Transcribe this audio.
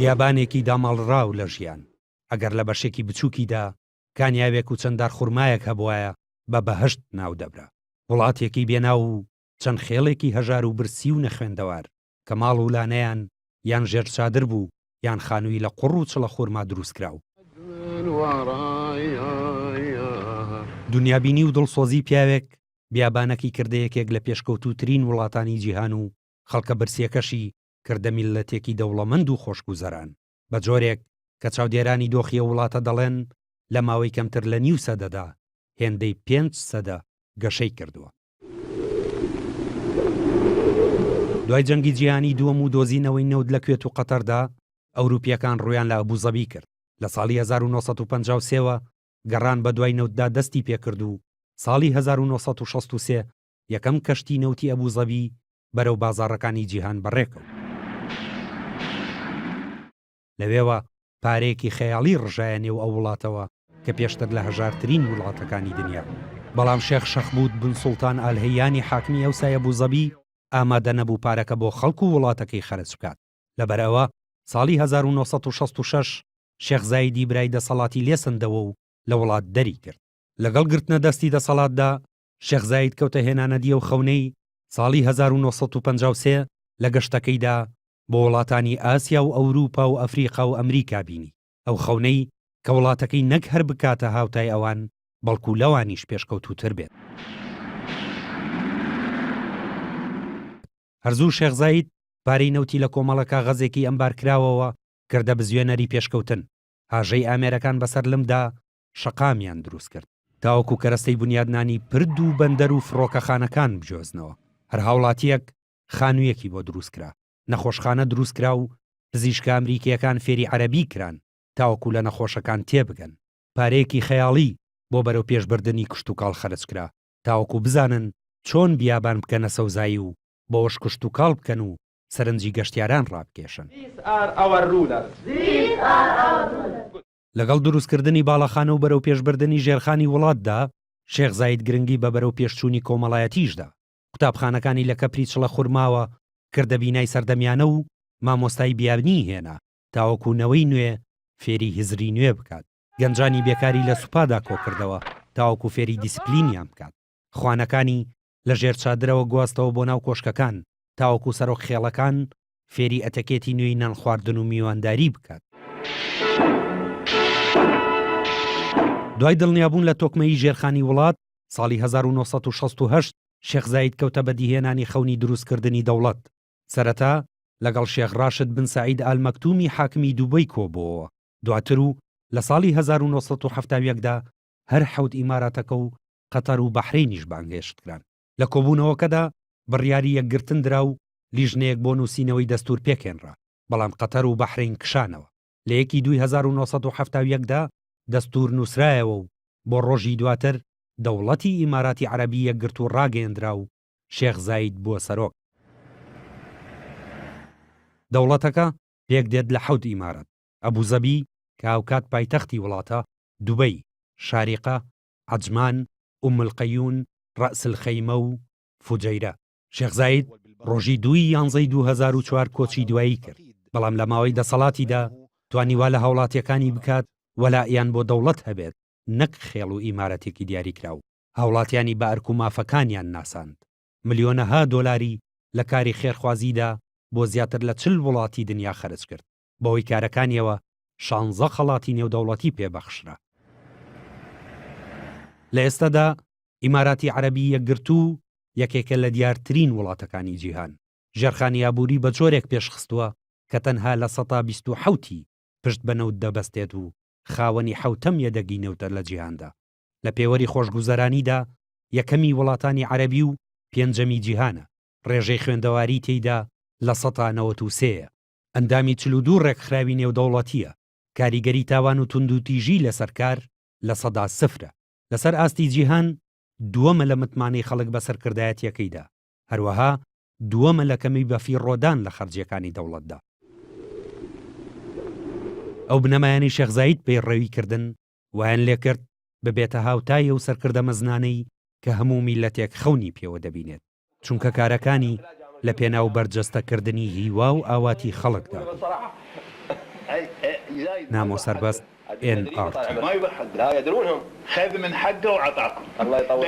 بیابانێکی دامەڵڕاو لە ژیان ئەگەر لە بەشێکی بچووکیدا کانیاوێک و چەنددار خوڕمایەک هەبوایە بە بەهشت ناو دەبرا وڵاتێکی بێناو و چەند خێڵێکی هەژار و برسی و نەخوێندەوار کە ماڵ و لانەیان یان ژێر چادر بوو یان خانووی لە قوڕ و چڵە خۆرما دروستکراو دنیابینی و دڵسۆزی پیاوێک بیابانەکی کردەیەکێک لە پێشکەوتووترین وڵاتانی جیهان و خەڵکە برسیەکەشی کردە میلەتێکی دەوڵەمەند و خۆشگوزەران بە جۆرێک کە چاودێرانی دۆخیە وڵاتە دەڵێن لە ماوەی کەمتر لە نیو سەدەدا هێندەی 5 سەدە گەشەی کردووە. دوای جەنگی جیهانی دووەم و دۆزینەوەی نەوت لە کوێت و قەتەردا ئەوروپیەکان ڕویان لە ئەبوزەبی کرد. لە ساڵی 1953ەوە گەڕان بە دوای نەوتدا دەستی پێکرد و ساڵی 1963 یەکەم کەشتی نەوتی ئەبوزەبی بەرەو بازاڕەکانی جیهان بەڕێکەوت. لەوێوە پارەیەکی خەیاڵی ڕژایە نێو ئەو وڵاتەوە کە پێشتر لە هەژارترین وڵاتەکانی دنیا بوو. بەڵام شێخ شەخبوت بن سوڵتان ئالهەیانی حاکمی ئەوسای ئەبوزەبی ئامادە نەبوو پارەکە بۆ خەڵک و وڵاتەکەی خەرج بکات. لەبەرەوە ساڵی 1966 شێخ زایدی برای دەسەڵاتی لێسندەوە و لە وڵات دەری کرد. لەگەڵ گرتنە دەستی دەسەڵاتدا شێخ زاید کەوتە هێنانەدیە و خەونەی ساڵی 1953 لە گەشتەکەیدا بۆ وڵاتانی ئاسیا و ئەوروپا و ئەفریقا و ئەمریکا بینی. ئەو خەونەی کە وڵاتەکەی نەک هەر بکاتە هاوتای ئەوان بەڵکو لەوانیش پێشکەوتووتر بێت. هەرزوو شێخ زاید پارەی نەوتی لە کۆمەڵە کاغەزێکی ئەمبار کراوەوە کردە بزوێنەری پێشکەوتن. هاژەی ئامێرەکان بەسەر لەمدا شەقامیان دروست کرد تاوەکو کەرەستەی بنیادنانی پرد و بەندەر و فڕۆکەخانەکان بجۆزنەوە. هەر هاوڵاتیەک خانوویەکی بۆ دروستکرا، نەخۆشخانە دروستکرا و پزیشکە ئەمریکیەکان فێری عەرەبی کران تاوەکو لە نەخۆشەکان تێبگەن. پارەیەکی خەیاڵی بۆ بەرەو پێشبردننی کشت و کاڵ خەرجکرا تاوەکو بزانن چۆن بیابان بکەنە سەوزایی و بۆش کشت و کاڵ بکەن و سەرنجی گەشتیاران ڕابکێشن. لەگەڵ دروستکردنی باڵەخانە و بەرەو پێشبردننی ژێرخانی وڵاتدا شێخ زاید گرنگی بە بەرەو پێشچوونی کۆمەڵایەتیشدا. قوتابخانەکانی لە کەپری چڵە خورماوە کردە بینای سەردەمیانە و مامۆستای بیابنی هێنا تاوەکوونەوەی نوێ فێری هزری نوێ بکات. گەنجانی بێکاری لە سوپادا کۆکردەوە تاوەکو فێری دیسپلینیان بکات. خوانەکانی لە ژێر چادرەوە گواستەوە بۆ ناو کۆشکەکان تاوەکو سەرۆک خێڵەکان فێری ئەتەکێتی نوێی نان خواردن و میوانداری بکات. دوای دڵنیابوون لە تۆکمەی ژێرخانی وڵات ساڵی 1968 شێخ زاید کەوتە بەدیهێنانی خەونی دروستکردنی دەوڵەت. سەرەتا لەگەڵ شێخ ڕاشد بن سعید ئالمەکتومی حاکمی دووبەی کۆبووەوە. دواتر و لە ساڵی 1970دا هەر حەوت ئیماراتەکە و قەتەر و بەحرینیش بانگهێشتکران. لە کۆبوونەوەکەدا بڕیاری یەکگرتن درا و لیژنەیەک بۆ نووسینەوەی دەستور پێکێنرا، بەڵام قەتەر و بەحرین کشانەوە. لە 1970دا دەستور نووسرایەوە و بۆ ڕۆژی دواتر دەوڵەتی ئیماراتی عەرەبی یەکگرت و ڕاگەیەندرا و شێخ زاید بووە سەرۆک. دەوڵەتەکە پێک دێت لە 7 ئیمارەت: ئەبوزەبی کە ئاوکات پایتەختی وڵاتە، دوبەی، شاریقە، عەجمان، ئومڵقەیون، ڕەئسلخەیمە و فوجەیرە. شێخ زاید ڕۆژی 2 یانزەی 2004 کۆچی دوایی کرد، بەڵام لە ماوەی دەسەڵاتیدا توانیوا لە هاوڵاتیەکانی بکات وەلایەن بۆ دەوڵەت هەبێت نەک خێڵ و ئیمارەتێکی دیاریکراو. هاوڵاتیانی بە ئەرک و مافەکانیان ناساند. ملیۆنەها دۆلاری لە کاری خێرخوازیدا بۆ زیاتر لە 40 وڵاتی دنیا خەرج کرد بەوەی کارەکانیەوە 16 خەڵاتی نێودەوڵەتی پێبەخشرا. لە ئێستادا ئیماراتی عەرەبی یەکگرتوو یەکێکە لە دیارترین وڵاتەکانی جیهان. ژێرخانی ئابووری بە جۆرێک پێشخستووە کە تەنها لە 127 پشت بە نەوت دەبەستێت و خاوەنی 7ەم یەدەگی نەوتە لە جیهاندا. لە پێوەری خۆشگوزەرانیدا یەکەمی وڵاتانی عەرەبی و 5ەمی جیهانە. ڕێژەی خوێندەواری تێیدا لە 193. ئەندامی 42 ڕێکخراوی نێودەوڵەتیە. کاریگەری تاوان و توندوتیژی لەسەر کار لە 100 لەسەر ئاستی جیهان دووەمە لە متمانەی خەڵک بەسەرکردایەتیەکەیدا. هەروەها دووەمە لە کەمی بەفی ڕۆدان لە خەرجیەکانی دەوڵەتدا. ئەو بنەمایانی شێخ زاید پێی ڕێویکردن وایان لێ کرد ببێتە هاوتایە و سەرکردە مەزنانەی کە هەموو میلەتێک خەونی پێوە دەبینێت، چونکە کارەکانی لە پێناو بەرجەستەکردنی هیوا و ئاواتی خەڵکدا. نامۆ سربەست NRT. ما يبحق لا يدرونهم خذ من حقه وعطاكم الله يطول